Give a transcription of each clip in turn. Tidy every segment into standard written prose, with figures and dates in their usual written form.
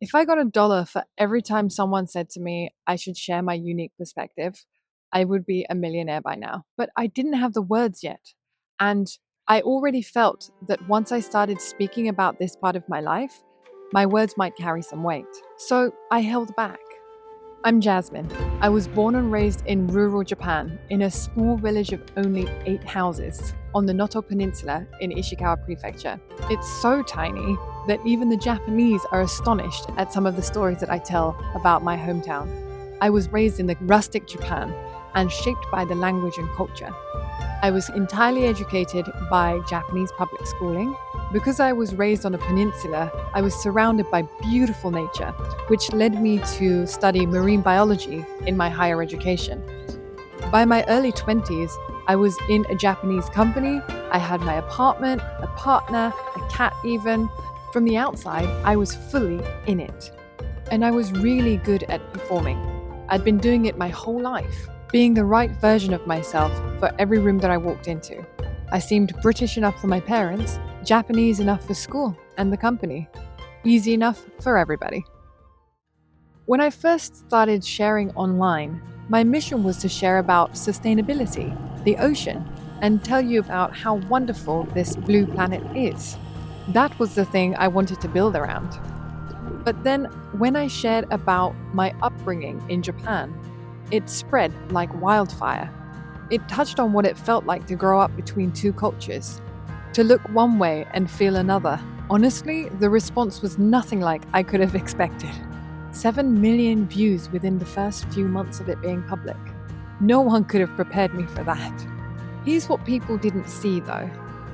If I got $1 for every time someone said to me I should share my unique perspective, I would be a millionaire by now. But I didn't have the words yet. And I already felt that once I started speaking about this part of my life, my words might carry some weight. So I held back. I'm Jazmine. I was born and raised in rural Japan in a small village of only 8 houses on the Noto Peninsula in Ishikawa Prefecture. It's so tiny that even the Japanese are astonished at some of the stories that I tell about my hometown. I was raised in the rustic Japan and shaped by the language and culture. I was entirely educated by Japanese public schooling. Because I was raised on a peninsula, I was surrounded by beautiful nature, which led me to study marine biology in my higher education. By my early 20s, I was in a Japanese company. I had my apartment, a partner, a cat even. From the outside, I was fully in it. And I was really good at performing. I'd been doing it my whole life, being the right version of myself for every room that I walked into. I seemed British enough for my parents, Japanese enough for school and the company, easy enough for everybody. When I first started sharing online, my mission was to share about sustainability, the ocean, and tell you about how wonderful this blue planet is. That was the thing I wanted to build around. But then when I shared about my upbringing in Japan, it spread like wildfire. It touched on what it felt like to grow up between two cultures, to look one way and feel another. Honestly, the response was nothing like I could have expected. 7 million views within the first few months of it being public. No one could have prepared me for that. Here's what people didn't see though.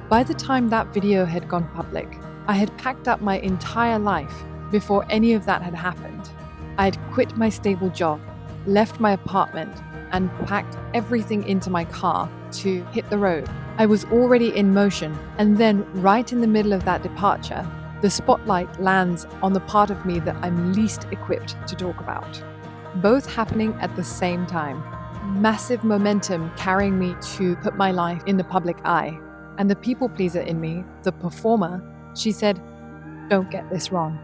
By the time that video had gone public, I had packed up my entire life before any of that had happened. I had quit my stable job, left my apartment, and packed everything into my car to hit the road. I was already in motion, and then right in the middle of that departure, the spotlight lands on the part of me that I'm least equipped to talk about. Both happening at the same time. Massive momentum carrying me to put my life in the public eye. And the people pleaser in me, the performer, she said, "Don't get this wrong."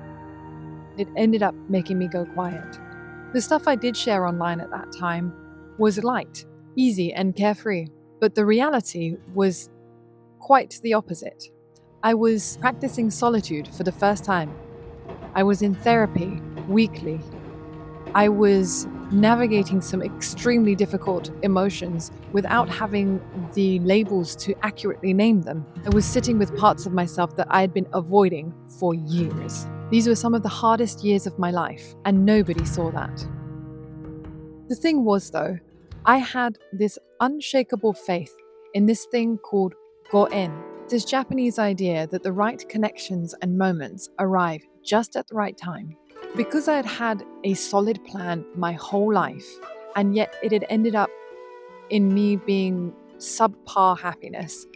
It ended up making me go quiet. The stuff I did share online at that time was light, easy, and carefree. But the reality was quite the opposite. I was practicing solitude for the first time. I was in therapy weekly. I was navigating some extremely difficult emotions without having the labels to accurately name them. I was sitting with parts of myself that I had been avoiding for years. These were some of the hardest years of my life, and nobody saw that. The thing was, though, I had this unshakable faith in this thing called go-en, this Japanese idea that the right connections and moments arrive just at the right time. Because I had had a solid plan my whole life, and yet it had ended up in me being subpar happiness,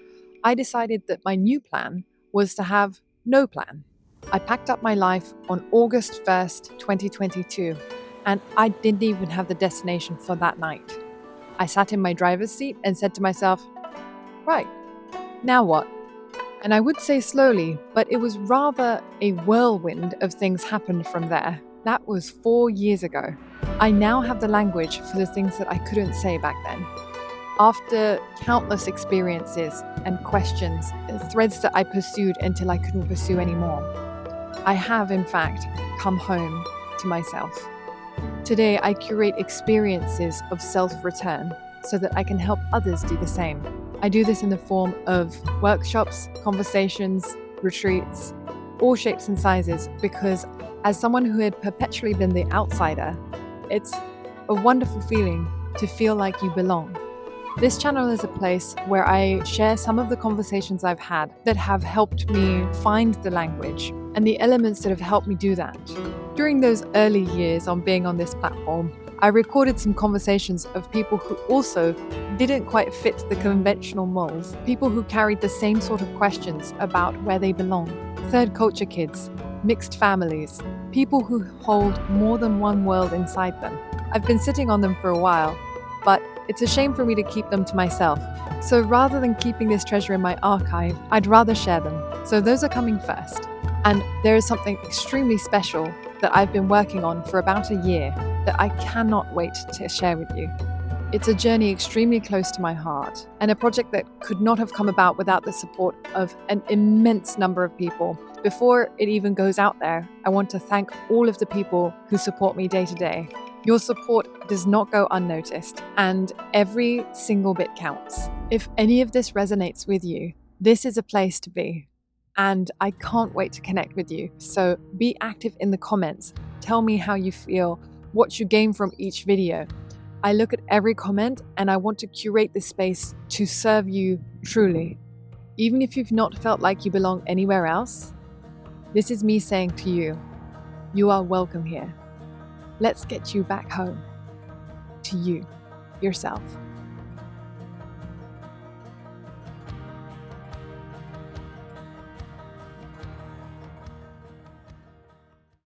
I decided that my new plan was to have no plan. I packed up my life on August 1st, 2022, and I didn't even have the destination for that night. I sat in my driver's seat and said to myself, right, now what? And I would say slowly, but it was rather a whirlwind of things happened from there. That was 4 years ago. I now have the language for the things that I couldn't say back then. After countless experiences and questions, threads that I pursued until I couldn't pursue anymore, I have, in fact, come home to myself. Today, I curate experiences of self-return so that I can help others do the same. I do this in the form of workshops, conversations, retreats, all shapes and sizes, because as someone who had perpetually been the outsider, it's a wonderful feeling to feel like you belong. This channel is a place where I share some of the conversations I've had that have helped me find the language and the elements that have helped me do that. During those early years on being on this platform, I recorded some conversations of people who also didn't quite fit the conventional molds, people who carried the same sort of questions about where they belong, third culture kids, mixed families, people who hold more than one world inside them. I've been sitting on them for a while, but it's a shame for me to keep them to myself. So rather than keeping this treasure in my archive, I'd rather share them. So those are coming first. And there is something extremely special that I've been working on for about a year that I cannot wait to share with you. It's a journey extremely close to my heart, and a project that could not have come about without the support of an immense number of people. Before it even goes out there, I want to thank all of the people who support me day to day. Your support does not go unnoticed, and every single bit counts. If any of this resonates with you, this is a place to be. And I can't wait to connect with you. So be active in the comments. Tell me how you feel, what you gain from each video. I look at every comment and I want to curate this space to serve you truly. Even if you've not felt like you belong anywhere else, this is me saying to you, you are welcome here. Let's get you back home to you, yourself.